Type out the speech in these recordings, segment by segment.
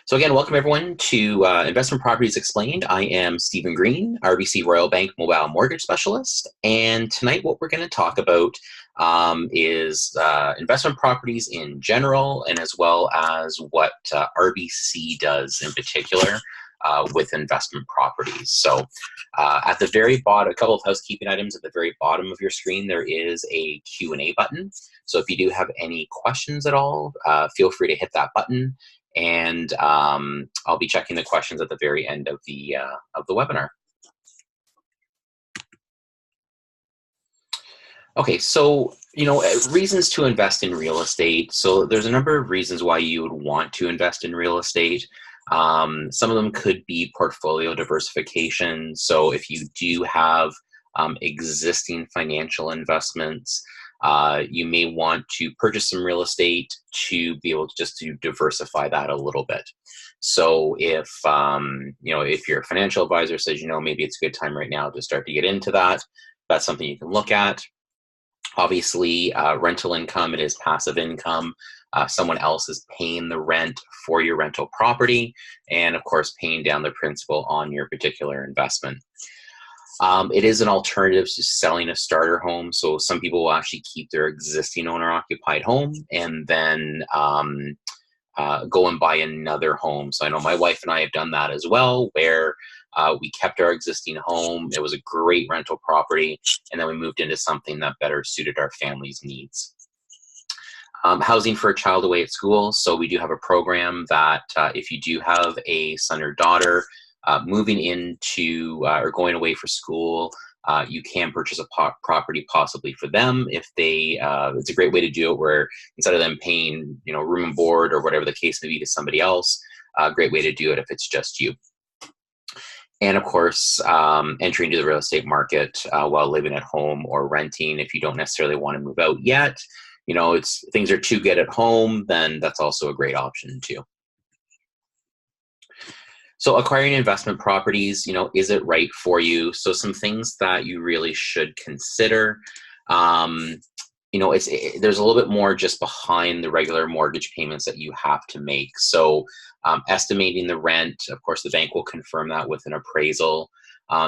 So again, welcome everyone to Investment Properties Explained. I am Stephen Green, RBC Royal Bank Mobile Mortgage Specialist. And tonight what we're going to talk about is investment properties in general, and as well as what RBC does in particular with investment properties. So at the very bottom, a couple of housekeeping items at the very bottom of your screen, there is a Q&A button. So if you do have any questions at all, feel free to hit that button. And I'll be checking the questions at the very end of the webinar. Okay, so reasons to invest in real estate. So there's a number of reasons why you would want to invest in real estate. Some of them could be portfolio diversification. So if you do have existing financial investments, you may want to purchase some real estate to be able to just to diversify that a little bit. So if if your financial advisor says maybe it's a good time right now to start to get into that, that's something you can look at. Obviously, rental income, it is passive income. Someone else is paying the rent for your rental property, and of course paying down the principal on your particular investment. It is an alternative to selling a starter home. So some people will actually keep their existing owner-occupied home and then go and buy another home. So I know my wife and I have done that as well, where we kept our existing home. It was a great rental property, and then we moved into something that better suited our family's needs. Housing for a child away at school. So we do have a program that if you do have a son or daughter moving into or going away for school, you can purchase a property possibly for them if they, it's a great way to do it where instead of them paying, room and board or whatever the case may be to somebody else, a great way to do it if it's just you. And of course, entry into the real estate market while living at home or renting if you don't necessarily want to move out yet. Things are too good at home, then that's also a great option too. So acquiring investment properties, is it right for you? So some things that you really should consider. There's a little bit more just behind the regular mortgage payments that you have to make. So estimating the rent, of course, the bank will confirm that with an appraisal.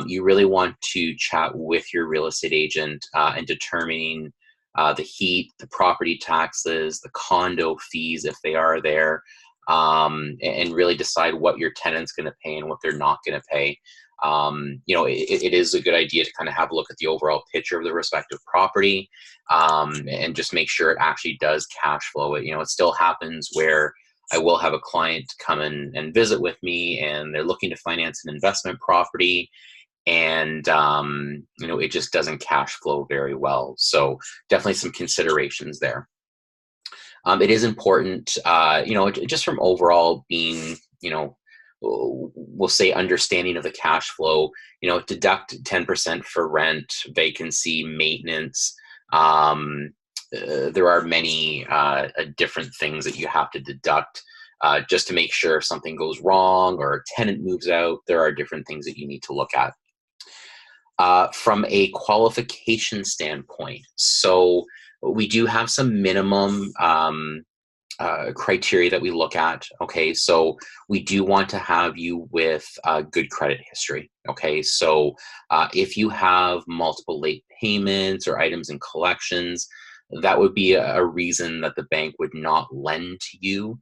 You really want to chat with your real estate agent and determining the heat, the property taxes, the condo fees, if they are there, and really decide what your tenant's going to pay and what they're not going to pay. It is a good idea to kind of have a look at the overall picture of the respective property and just make sure it actually does cash flow. It still happens where I will have a client come in and visit with me and they're looking to finance an investment property, and it just doesn't cash flow very well. So definitely some considerations there. It is important, just from overall being, we'll say understanding of the cash flow, deduct 10% for rent, vacancy, maintenance. There are many different things that you have to deduct just to make sure if something goes wrong or a tenant moves out. There are different things that you need to look at. From a qualification standpoint, so we do have some minimum criteria that we look at. Okay, so we do want to have you with good credit history. Okay, so if you have multiple late payments or items in collections, that would be a reason that the bank would not lend to you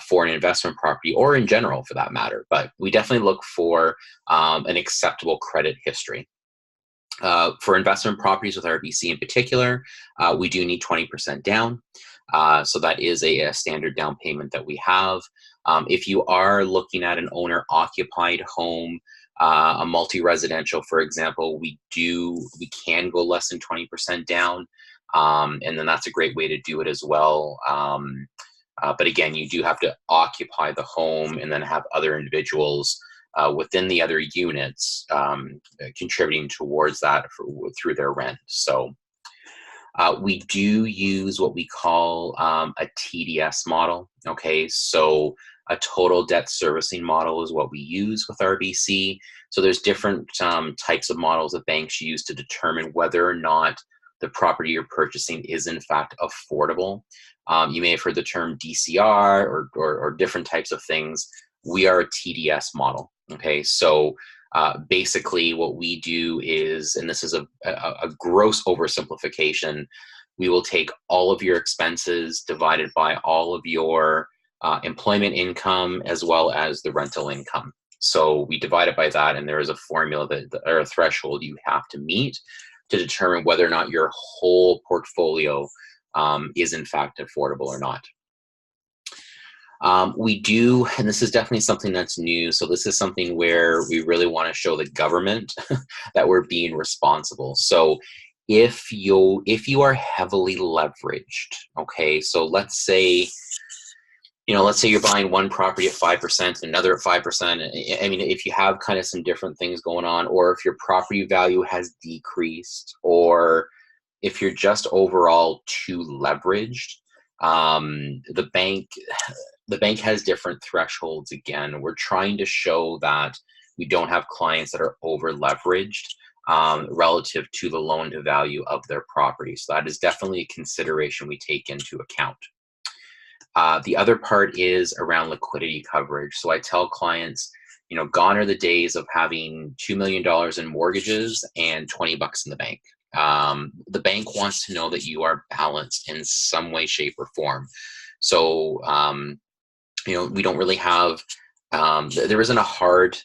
for an investment property, or in general for that matter. But we definitely look for an acceptable credit history. For investment properties with RBC in particular, we do need 20% down. So that is a standard down payment that we have. If you are looking at an owner-occupied home, a multi-residential, for example, we can go less than 20% down. And then that's a great way to do it as well. But again, you do have to occupy the home and then have other individuals within the other units contributing towards that through their rent. So we do use what we call a TDS model. Okay, so a total debt servicing model is what we use with RBC. So there's different types of models that banks use to determine whether or not the property you're purchasing is in fact affordable. You may have heard the term DCR or different types of things. We are a TDS model. Okay, so basically what we do is, and this is a gross oversimplification, we will take all of your expenses divided by all of your employment income as well as the rental income. So we divide it by that, and there is a formula or a threshold you have to meet to determine whether or not your whole portfolio is in fact affordable or not. We do, and this is definitely something that's new, so this is something where we really want to show the government that we're being responsible. So if you are heavily leveraged, okay, so let's say you're buying one property at 5%, another at 5%. I mean, if you have kind of some different things going on, or if your property value has decreased, or if you're just overall too leveraged, the bank has different thresholds. Again, we're trying to show that we don't have clients that are over leveraged relative to the loan to value of their property. So that is definitely a consideration we take into account. The other part is around liquidity coverage. So I tell clients, gone are the days of having $2 million in mortgages and 20 bucks in the bank. The bank wants to know that you are balanced in some way, shape, or form. So, we don't really have, there isn't a hard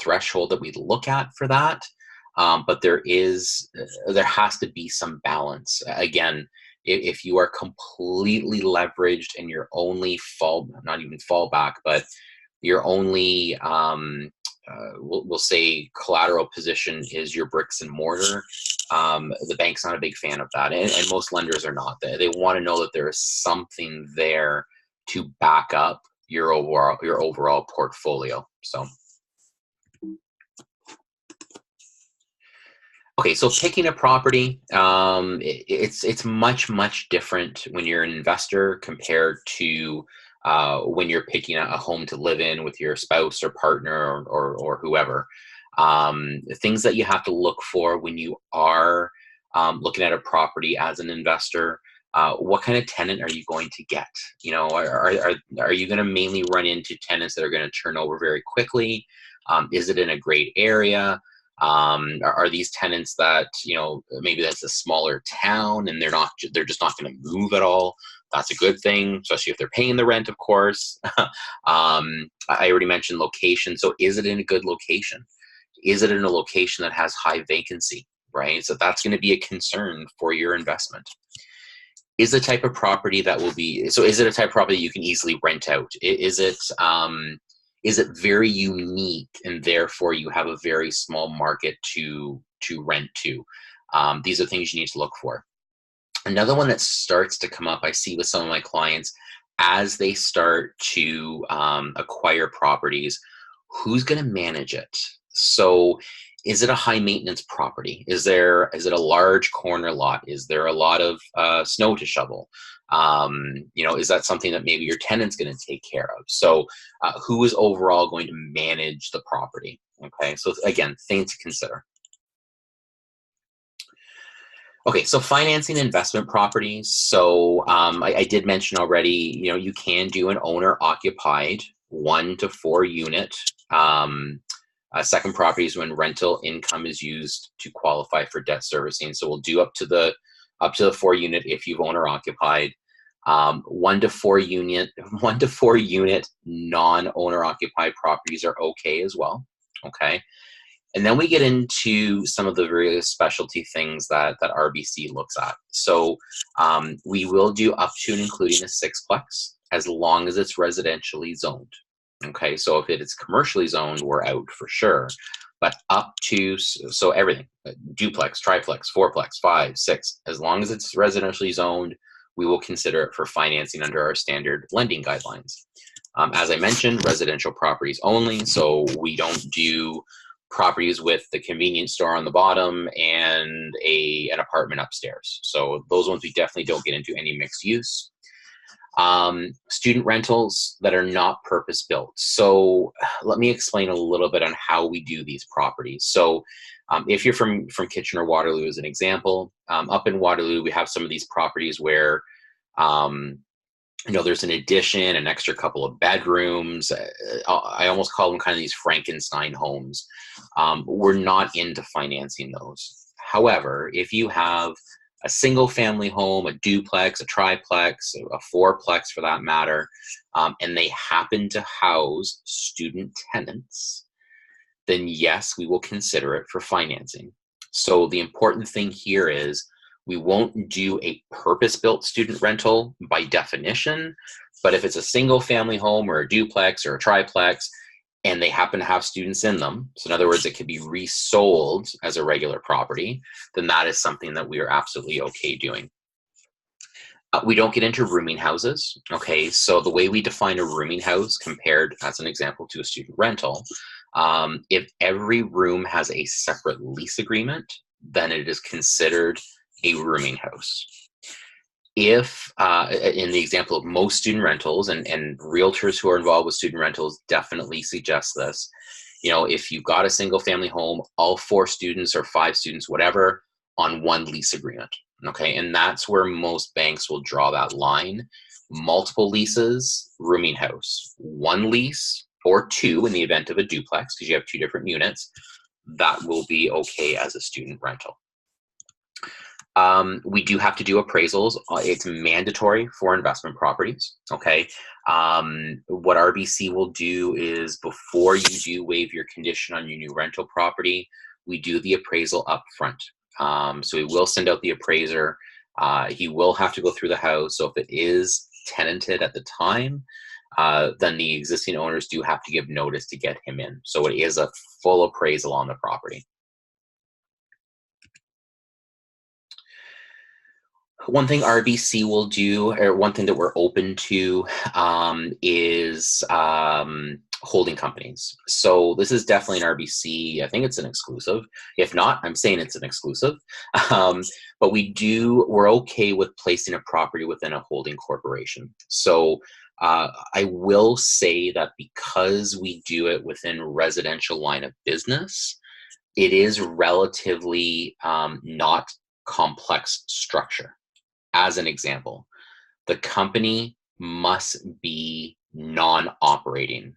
threshold that we look at for that. But there has to be some balance. Again, if you are completely leveraged and your only not even fallback, but your only, we'll say collateral position is your bricks and mortar, the bank's not a big fan of that. And most lenders are not. They want to know that there is something there to back up your overall portfolio. So. Okay, so picking a property, it's much different when you're an investor compared to when you're picking a home to live in with your spouse or partner or whoever. Things that you have to look for when you are looking at a property as an investor. What kind of tenant are you going to get? Are you going to mainly run into tenants that are going to turn over very quickly? Is it in a great area? Are these tenants that, maybe that's a smaller town and they're just not going to move at all? That's a good thing, especially if they're paying the rent, of course. I already mentioned location. So is it in a good location? Is it in a location that has high vacancy, right? So that's going to be a concern for your investment. Is the type of property is it a type of property you can easily rent out? Is it very unique and therefore you have a very small market to rent to? These are things you need to look for. Another one that starts to come up, I see with some of my clients, as they start to acquire properties, who's going to manage it? So is it a high maintenance property? Is it a large corner lot? Is there a lot of snow to shovel? Is that something that maybe your tenant's going to take care of? So who is overall going to manage the property? Okay, so again, things to consider. Okay, so financing investment properties. So I did mention already, you can do an owner-occupied 1 to 4 unit. Second property is when rental income is used to qualify for debt servicing. So we'll do up to the 4 unit if you've owner occupied. 1 to 4 unit non-owner occupied properties are okay as well. Okay. And then we get into some of the various specialty things that RBC looks at. So we will do up to and including a 6-plex as long as it's residentially zoned. Okay, so if it's commercially zoned, we're out for sure. But up to, so everything, duplex, triplex, 4-plex, 5, 6, as long as it's residentially zoned, we will consider it for financing under our standard lending guidelines. As I mentioned, residential properties only, so we don't do properties with the convenience store on the bottom and an apartment upstairs. So those ones we definitely don't get into any mixed use. Student rentals that are not purpose-built. So let me explain a little bit on how we do these properties. So if you're from Kitchener-Waterloo as an example, up in Waterloo, we have some of these properties where there's an addition, an extra couple of bedrooms. I almost call them kind of these Frankenstein homes. We're not into financing those. However, if you have a single family home, a duplex, a triplex, a fourplex for that matter, and they happen to house student tenants, then yes, we will consider it for financing. So the important thing here is we won't do a purpose-built student rental by definition, but if it's a single family home or a duplex or a triplex and they happen to have students in them, so in other words, it could be resold as a regular property, then that is something that we are absolutely okay doing. We don't get into rooming houses, okay? So the way we define a rooming house compared, as an example, to a student rental, if every room has a separate lease agreement, then it is considered a rooming house. If, in the example of most student rentals, and realtors who are involved with student rentals definitely suggest this, if you've got a single family home, all 4 students or 5 students, whatever, on one lease agreement, okay? And that's where most banks will draw that line. Multiple leases, rooming house. 1 lease, or 2 in the event of a duplex, because you have 2 different units, that will be okay as a student rental. We do have to do appraisals. It's mandatory for investment properties, okay? What RBC will do is, before you do waive your condition on your new rental property, we do the appraisal up front. So we will send out the appraiser. He will have to go through the house. So if it is tenanted at the time, then the existing owners do have to give notice to get him in. So it is a full appraisal on the property. One thing RBC will do, or one thing that we're open to, is holding companies. So this is definitely an RBC. I think it's an exclusive. If not, I'm saying it's an exclusive. But we're okay with placing a property within a holding corporation. So I will say that because we do it within residential line of business, it is relatively not complex structure. As an example, the company must be non-operating.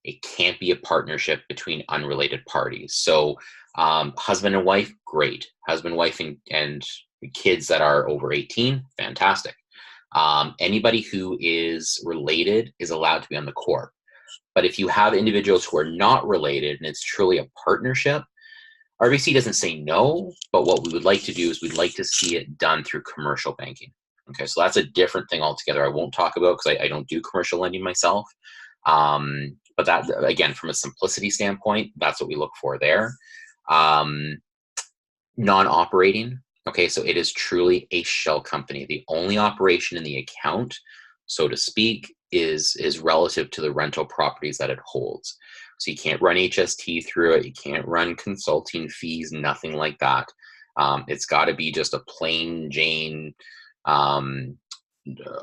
It can't be a partnership between unrelated parties. So husband and wife, great. Husband, wife, and kids that are over 18, fantastic. Anybody who is related is allowed to be on the corp. But if you have individuals who are not related and it's truly a partnership, RBC doesn't say no, but what we would like to do is we'd like to see it done through commercial banking. Okay, so that's a different thing altogether. I won't talk about because I don't do commercial lending myself. But that, again, from a simplicity standpoint, that's what we look for there. Non-operating. Okay, so it is truly a shell company. The only operation in the account, so to speak, is relative to the rental properties that it holds. So you can't run HST through it. You can't run consulting fees, nothing like that. It's got to be just a plain Jane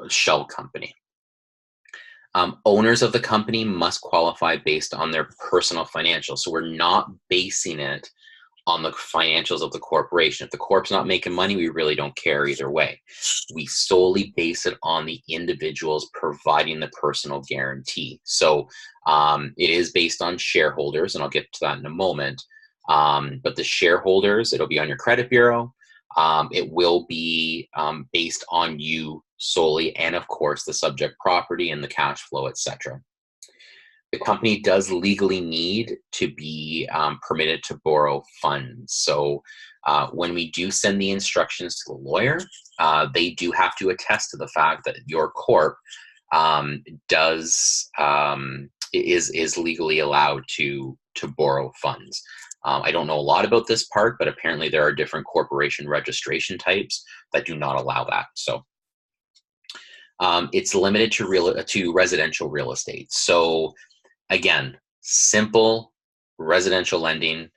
shell company. Owners of the company must qualify based on their personal financials. So we're not basing it on the financials of the corporation. If the corp's not making money, we really don't care either way. We solely base it on the individuals providing the personal guarantee. So it is based on shareholders, and I'll get to that in a moment. But the shareholders, it'll be on your credit bureau. It will be based on you solely, and of course, the subject property and the cash flow, etc. The company does legally need to be permitted to borrow funds. So when we do send the instructions to the lawyer, they do have to attest to the fact that your corp is legally allowed to borrow funds. I don't know a lot about this part, but apparently there are different corporation registration types that do not allow that. So it's limited to residential real estate. So again, simple residential lending.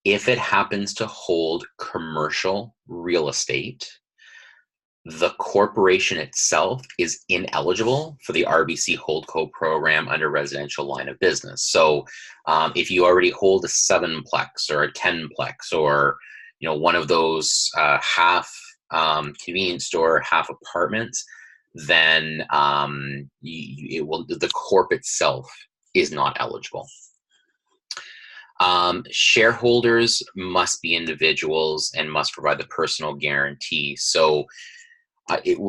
If it happens to hold commercial real estate, the corporation itself is ineligible for the RBC Holdco program under residential line of business. So if you already hold a 7-plex or a 10-plex, or one of those half convenience store, half apartments, then the corp itself is not eligible. Shareholders must be individuals and must provide the personal guarantee. So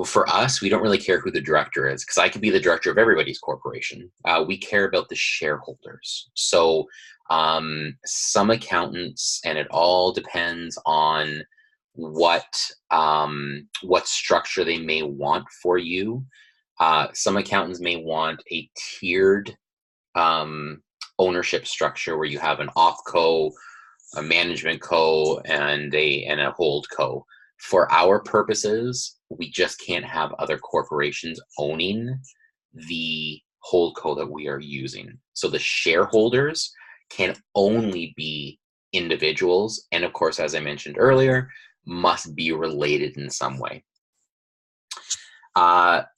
for us, we don't really care who the director is, because I could be the director of everybody's corporation. We care about the shareholders. So some accountants, and it all depends on what structure they may want for you. Some accountants may want a tiered ownership structure where you have an opco, a management co, and a hold co. For our purposes, we just can't have other corporations owning the hold co that we are using. So the shareholders can only be individuals, and of course, as I mentioned earlier, must be related in some way.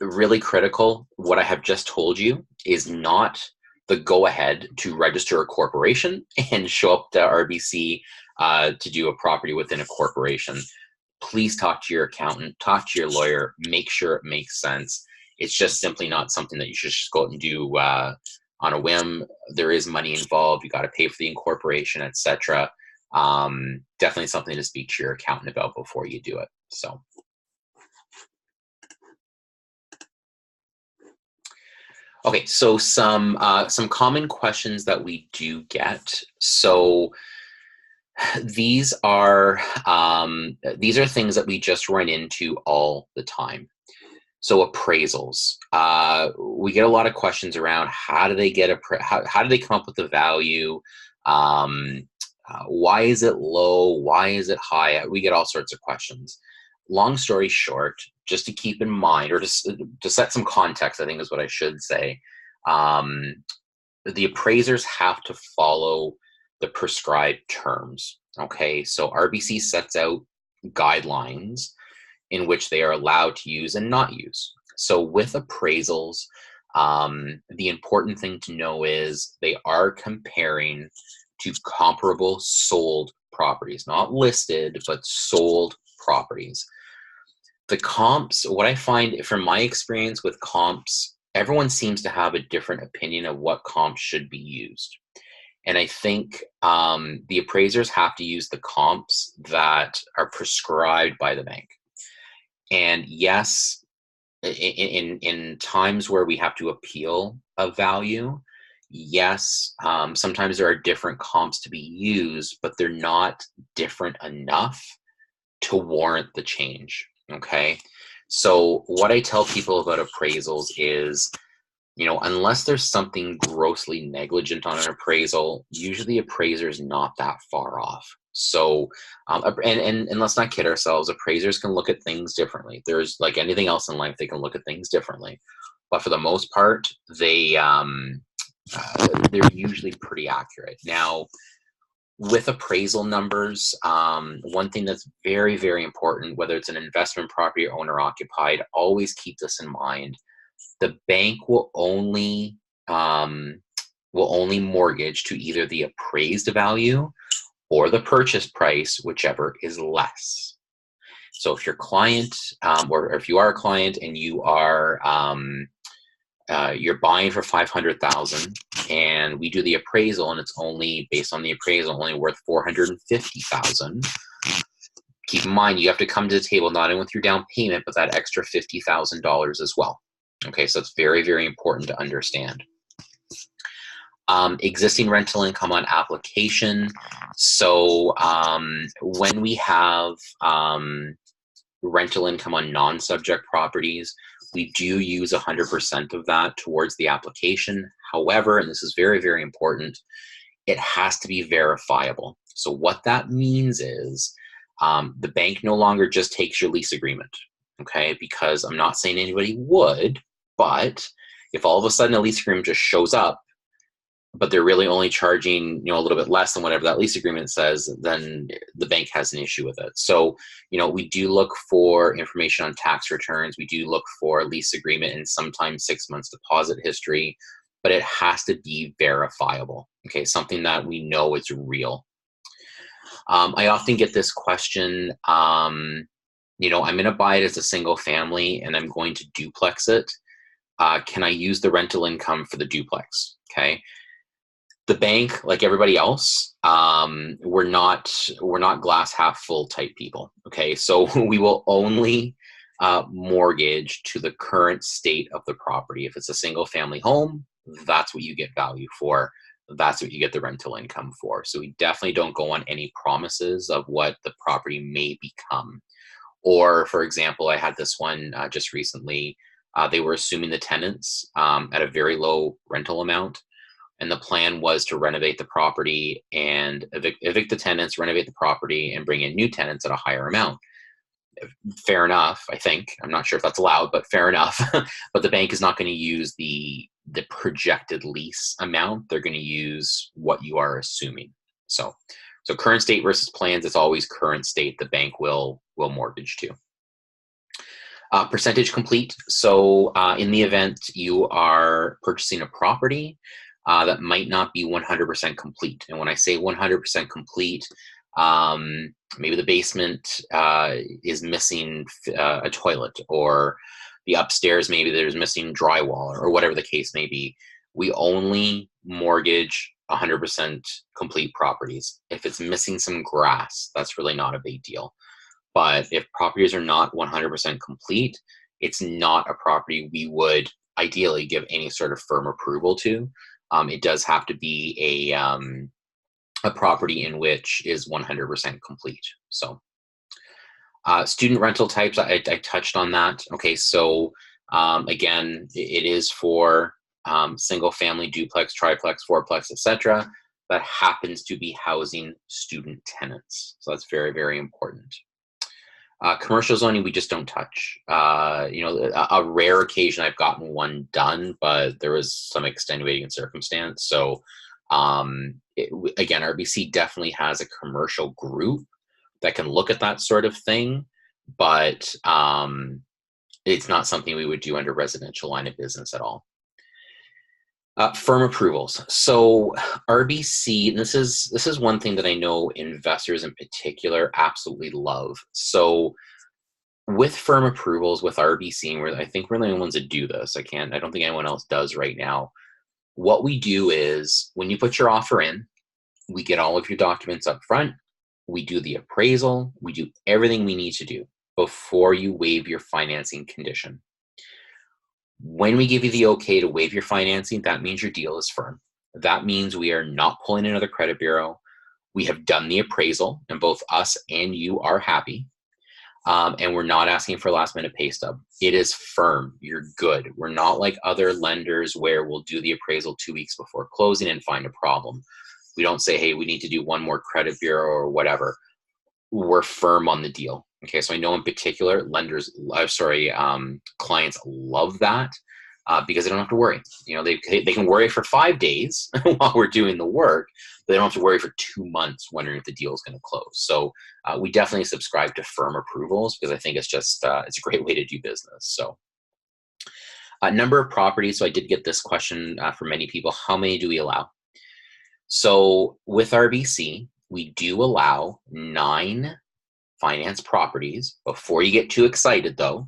Really critical, what I have just told you is not the go-ahead to register a corporation and show up to RBC to do a property within a corporation. Please talk to your accountant, talk to your lawyer, make sure it makes sense. It's just simply not something that you should just go out and do on a whim. There is money involved. You got to pay for the incorporation, etc. Definitely something to speak to your accountant about before you do it. So. Okay, so some common questions that we do get. So these are things that we just run into all the time. So appraisals, we get a lot of questions around how do they get how do they come up with the value? Why is it low? Why is it high? We get all sorts of questions. Long story short, just to keep in mind, or to set some context, I think is what I should say, the appraisers have to follow the prescribed terms. Okay, so RBC sets out guidelines in which they are allowed to use and not use. So with appraisals, the important thing to know is they are comparing to comparable sold properties, not listed, but sold properties. The comps, what I find from my experience with comps, everyone seems to have a different opinion of what comps should be used. And I think the appraisers have to use the comps that are prescribed by the bank. And yes, in times where we have to appeal a value, yes, sometimes there are different comps to be used, but they're not different enough to warrant the change. Okay, so what I tell people about appraisals is, unless there's something grossly negligent on an appraisal, usually the appraiser's not that far off. So, and let's not kid ourselves, appraisers can look at things differently. There's, like anything else in life, they can look at things differently. But for the most part, they're usually pretty accurate. Now, with appraisal numbers, one thing that's very, very important, whether it's an investment property or owner occupied, always keep this in mind. The bank will only mortgage to either the appraised value or the purchase price, whichever is less. So if your client, or if you are a client and you are you're buying for $500,000, and we do the appraisal, and it's only based on the appraisal only worth $450,000. Keep in mind, you have to come to the table not only with your down payment, but that extra $50,000 as well. Okay, so it's very, very important to understand. Existing rental income on application. So when we have rental income on non-subject properties, we do use 100% of that towards the application. However, and this is very, very important, it has to be verifiable. So what that means is the bank no longer just takes your lease agreement, okay? Because I'm not saying anybody would, but if all of a sudden a lease agreement just shows up, but they're really only charging, a little bit less than whatever that lease agreement says, then the bank has an issue with it. So, we do look for information on tax returns. We do look for lease agreement and sometimes 6 months deposit history, but it has to be verifiable. Okay, something that we know is real. I often get this question, I'm going to buy it as a single family and I'm going to duplex it. Can I use the rental income for the duplex? Okay. The bank, like everybody else, we're not glass half full type people. Okay, so we will only mortgage to the current state of the property. If it's a single family home, that's what you get value for. That's what you get the rental income for. So we definitely don't go on any promises of what the property may become. Or, for example, I had this one just recently. They were assuming the tenants at a very low rental amount. And the plan was to renovate the property and evict the tenants, renovate the property, and bring in new tenants at a higher amount. Fair enough, I think. I'm not sure if that's allowed, but fair enough. But the bank is not going to use the projected lease amount. They're going to use what you are assuming. So current state versus plans, it's always current state the bank will mortgage to. Percentage complete. So in the event you are purchasing a property that might not be 100% complete. And when I say 100% complete, maybe the basement is missing a toilet, or the upstairs, maybe there's missing drywall, or whatever the case may be. We only mortgage 100% complete properties. If it's missing some grass, that's really not a big deal. But if properties are not 100% complete, it's not a property we would ideally give any sort of firm approval to. It does have to be a property in which is 100% complete. So student rental types, I touched on that. Okay, so again, it is for single family, duplex, triplex, fourplex, etc. that happens to be housing student tenants. So that's very, very important. Commercial zoning, we just don't touch. A rare occasion I've gotten one done, but there was some extenuating circumstance. So again, RBC definitely has a commercial group that can look at that sort of thing, but it's not something we would do under residential line of business at all. Firm approvals. So RBC, this is one thing that I know investors in particular absolutely love. So with firm approvals with RBC, and I think we're the only ones that do this. I don't think anyone else does right now. What we do is when you put your offer in, we get all of your documents up front. We do the appraisal. We do everything we need to do before you waive your financing condition. When we give you the okay to waive your financing, that means your deal is firm. That means we are not pulling another credit bureau. We have done the appraisal, and both us and you are happy. And we're not asking for a last minute pay stub. It is firm. You're good. We're not like other lenders where we'll do the appraisal 2 weeks before closing and find a problem. We don't say, hey, we need to do one more credit bureau or whatever. We're firm on the deal. Okay, so I know in particular clients love that because they don't have to worry. They can worry for 5 days while we're doing the work, but they don't have to worry for 2 months wondering if the deal is going to close. So we definitely subscribe to firm approvals because I think it's just it's a great way to do business. So number of properties. So I did get this question from many people. How many do we allow? So with RBC, we do allow 9 finance properties. Before you get too excited though,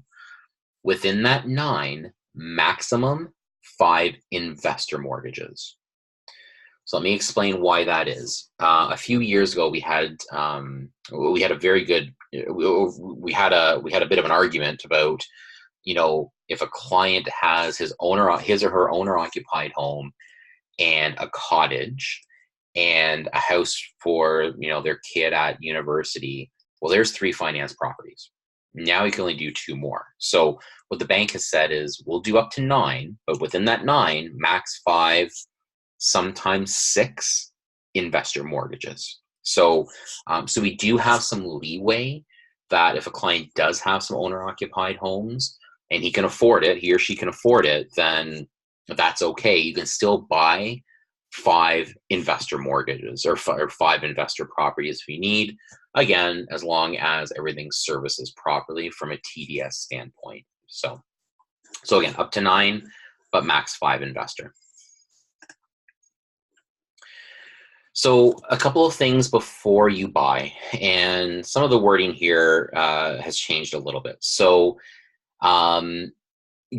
within that 9, maximum 5 investor mortgages. So let me explain why that is. A few years ago, we had a very good, we had a bit of an argument about, if a client has his or her owner occupied home and a cottage and a house for, their kid at university. Well, there's 3 finance properties. Now you can only do 2 more. So what the bank has said is we'll do up to 9, but within that 9, max 5, sometimes 6 investor mortgages. So we do have some leeway that if a client does have some owner-occupied homes and he or she can afford it, then that's okay. You can still buy 5 investor mortgages or 5 investor properties if you need, again, as long as everything services properly from a TDS standpoint. So again, up to 9, but max 5 investor. So a couple of things before you buy, and some of the wording here has changed a little bit. So um,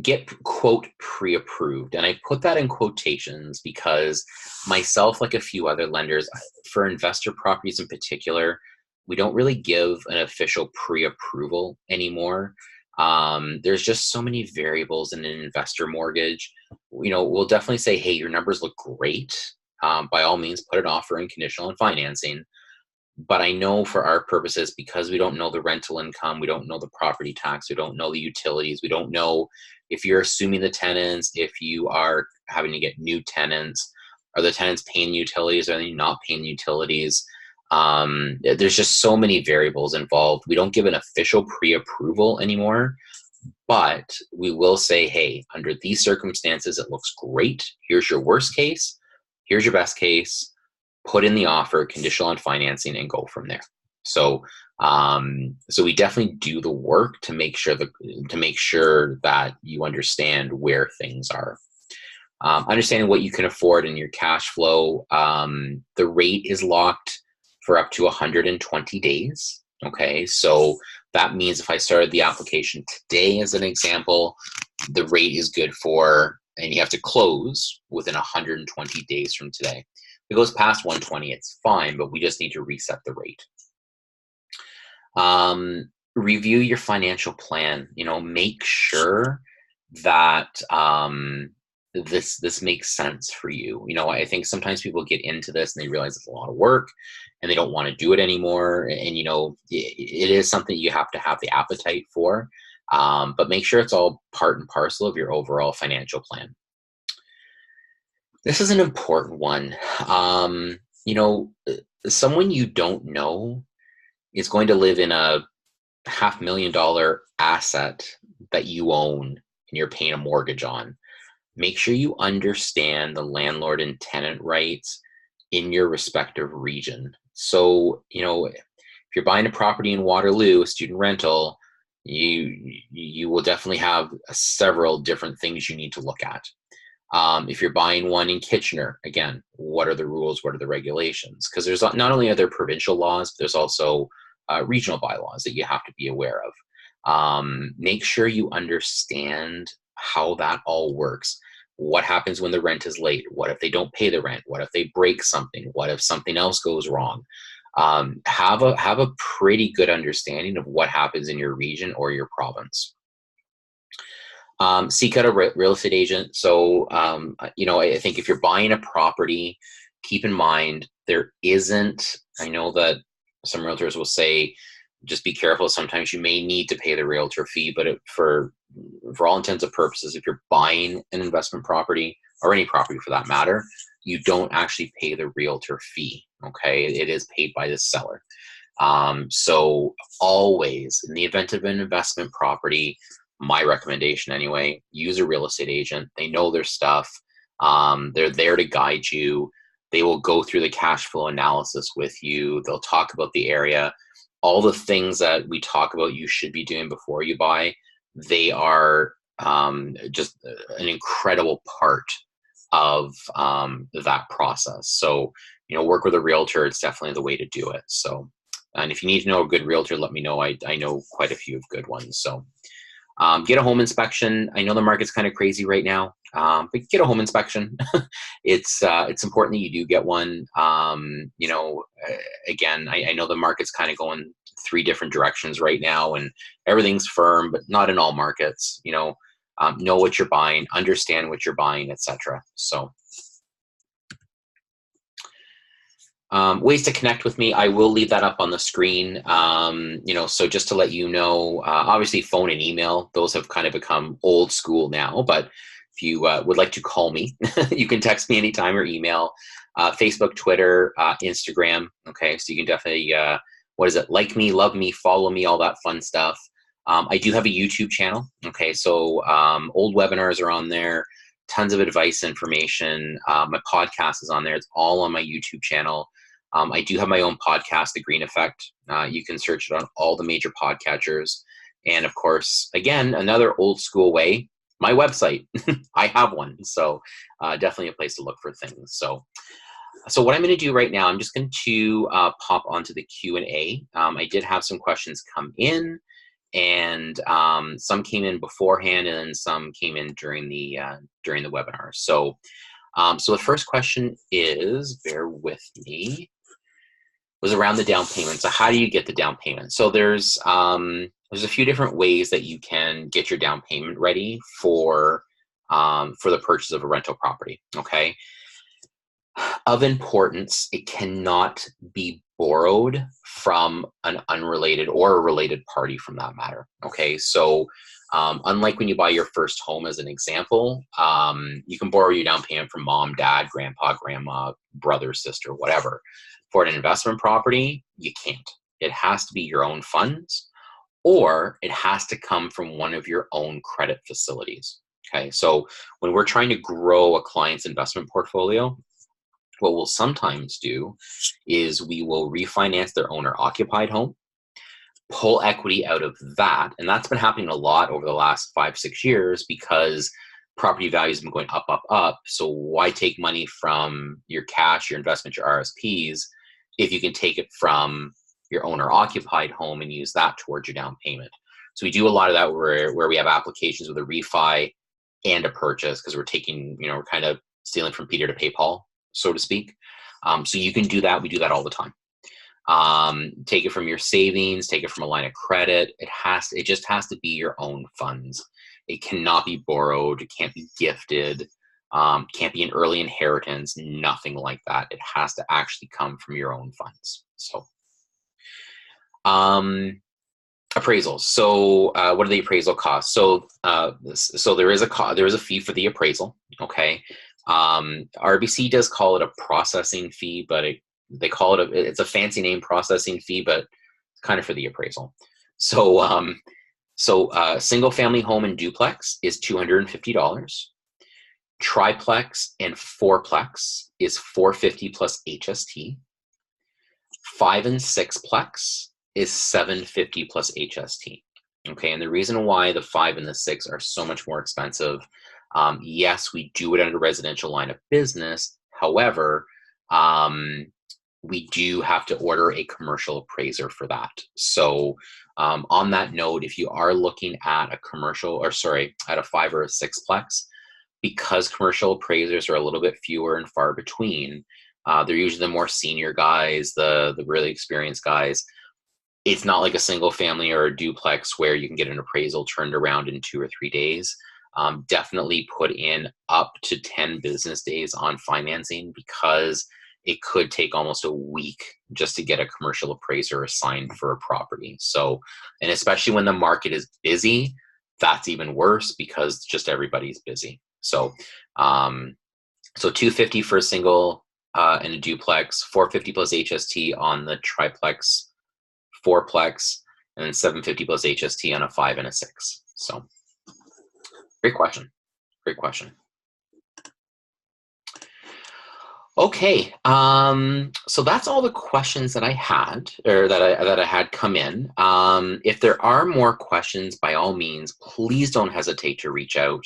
get quote pre-approved, and I put that in quotations because myself, like a few other lenders, for investor properties in particular, we don't really give an official pre-approval anymore. There's just so many variables in an investor mortgage. We'll definitely say, hey, your numbers look great. By all means, put an offer in conditional on financing. But I know for our purposes, because we don't know the rental income, we don't know the property tax, we don't know the utilities, we don't know if you're assuming the tenants, if you are having to get new tenants, are the tenants paying utilities, are they not paying utilities? There's just so many variables involved. We don't give an official pre-approval anymore, but we will say, hey, under these circumstances, it looks great. Here's your worst case. Here's your best case. Put in the offer, conditional on financing, and go from there. So, so we definitely do the work to make sure that you understand where things are. Understanding what you can afford in your cash flow. The rate is locked for up to 120 days. Okay, so that means if I started the application today, as an example, the rate is good for, and you have to close within 120 days from today. If it goes past 120, it's fine, but we just need to reset the rate. Review your financial plan. Make sure that this makes sense for you. I think sometimes people get into this and they realize it's a lot of work and they don't want to do it anymore. And it is something you have to have the appetite for, but make sure it's all part and parcel of your overall financial plan. This is an important one. Someone you don't know is going to live in a $500,000 asset that you own and you're paying a mortgage on. Make sure you understand the landlord and tenant rights in your respective region. So, if you're buying a property in Waterloo, a student rental, you will definitely have several different things you need to look at. If you're buying one in Kitchener, again, what are the rules? What are the regulations? Because there's not only are there provincial laws, but there's also regional bylaws that you have to be aware of. Make sure you understand how that all works. What happens when the rent is late? What if they don't pay the rent? What if they break something? What if something else goes wrong? Have a pretty good understanding of what happens in your region or your province. Seek out a real estate agent. So, I think if you're buying a property, keep in mind I know that some realtors will say, just be careful. Sometimes you may need to pay the realtor fee, but for all intents and purposes, if you're buying an investment property or any property for that matter, you don't actually pay the realtor fee. Okay. It is paid by the seller. So always, in the event of an investment property, my recommendation anyway, use a real estate agent. They know their stuff. They're there to guide you. They will go through the cash flow analysis with you. They'll talk about the area. All the things that we talk about you should be doing before you buy, they are just an incredible part of that process. So, work with a realtor. It's definitely the way to do it. So, and if you need to know a good realtor, let me know. I know quite a few of good ones. So, get a home inspection. I know the market's kind of crazy right now, but get a home inspection. It's important that you do get one. Again, I know the market's kind of going 3 different directions right now, and everything's firm, but not in all markets. Know what you're buying, understand what you're buying, etc. So. Ways to connect with me, I will leave that up on the screen. So just to let you know, obviously phone and email, those have kind of become old school now, but if you would like to call me, you can text me anytime or email, Facebook, Twitter, Instagram. Okay, so you can definitely, like me, love me, follow me, all that fun stuff. I do have a YouTube channel. Okay, so old webinars are on there, tons of advice information. My podcast is on there. It's all on my YouTube channel. I do have my own podcast, The Green Effect. You can search it on all the major podcatchers. And of course, again, another old school way, my website. I have one. So definitely a place to look for things. So So what I'm going to do right now, I'm just going to pop onto the Q&A. I did have some questions come in, and some came in beforehand, and then some came in during the webinar. So, so the first question is, bear with me, was around the down payment. So how do you get the down payment? So there's a few different ways that you can get your down payment ready for the purchase of a rental property. Okay. Of importance, it cannot be borrowed from an unrelated or a related party from that matter. Okay, so unlike when you buy your first home, as an example, you can borrow your down payment from mom, dad, grandpa, grandma, brother, sister, whatever. For an investment property, you can't. It has to be your own funds, or it has to come from one of your own credit facilities. Okay, so when we're trying to grow a client's investment portfolio, what we'll sometimes do is we will refinance their owner-occupied home, pull equity out of that, and that's been happening a lot over the last 5-6 years because property values have been going up, up, up. So why take money from your cash, your investment, your RSPs, if you can take it from your owner-occupied home and use that towards your down payment? So we do a lot of that where we have applications with a refi and a purchase, because we're taking, we're kind of stealing from Peter to pay Paul, so to speak. So you can do that. We do that all the time. Take it from your savings, take it from a line of credit. It just has to be your own funds. It cannot be borrowed. It can't be gifted. Can't be an early inheritance, nothing like that. It has to actually come from your own funds. So, appraisals. So, what are the appraisal costs? So, so there is a fee for the appraisal. Okay. RBC does call it a processing fee, but they call it it's a fancy name, processing fee, but it's kind of for the appraisal. So, single family home and duplex is $250. Triplex and fourplex is $450 plus HST. 5 and 6plex is $750 plus HST. Okay, and the reason why the 5 and the 6 are so much more expensive, yes, we do it under residential line of business. However, we do have to order a commercial appraiser for that. So on that note, if you are looking at a at a 5 or a 6plex, because commercial appraisers are a little bit fewer and far between, they're usually the more senior guys, the really experienced guys. It's not like a single family or a duplex where you can get an appraisal turned around in 2 or 3 days. Definitely put in up to 10 business days on financing, because it could take almost a week just to get a commercial appraiser assigned for a property. So, and especially when the market is busy, that's even worse because just everybody's busy. So, so $250 for a single and a duplex, $450 plus HST on the triplex, fourplex, and then $750 plus HST on a 5 and a 6. So, great question. Great question. Okay, so that's all the questions that I had, or that I had come in. If there are more questions, by all means, please don't hesitate to reach out.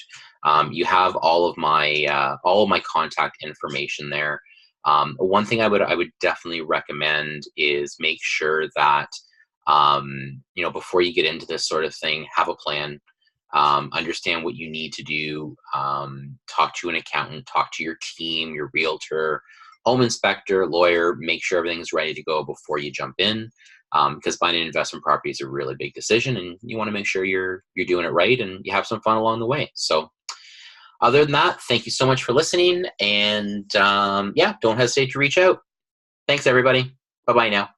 You have all of my contact information there. One thing I would definitely recommend is make sure that before you get into this sort of thing, have a plan. Understand what you need to do, talk to an accountant, talk to your team, your realtor, home inspector, lawyer, make sure everything's ready to go before you jump in, because buying an investment property is a really big decision, and you want to make sure you're doing it right and you have some fun along the way. So other than that, thank you so much for listening, and yeah, don't hesitate to reach out. Thanks, everybody. Bye-bye now.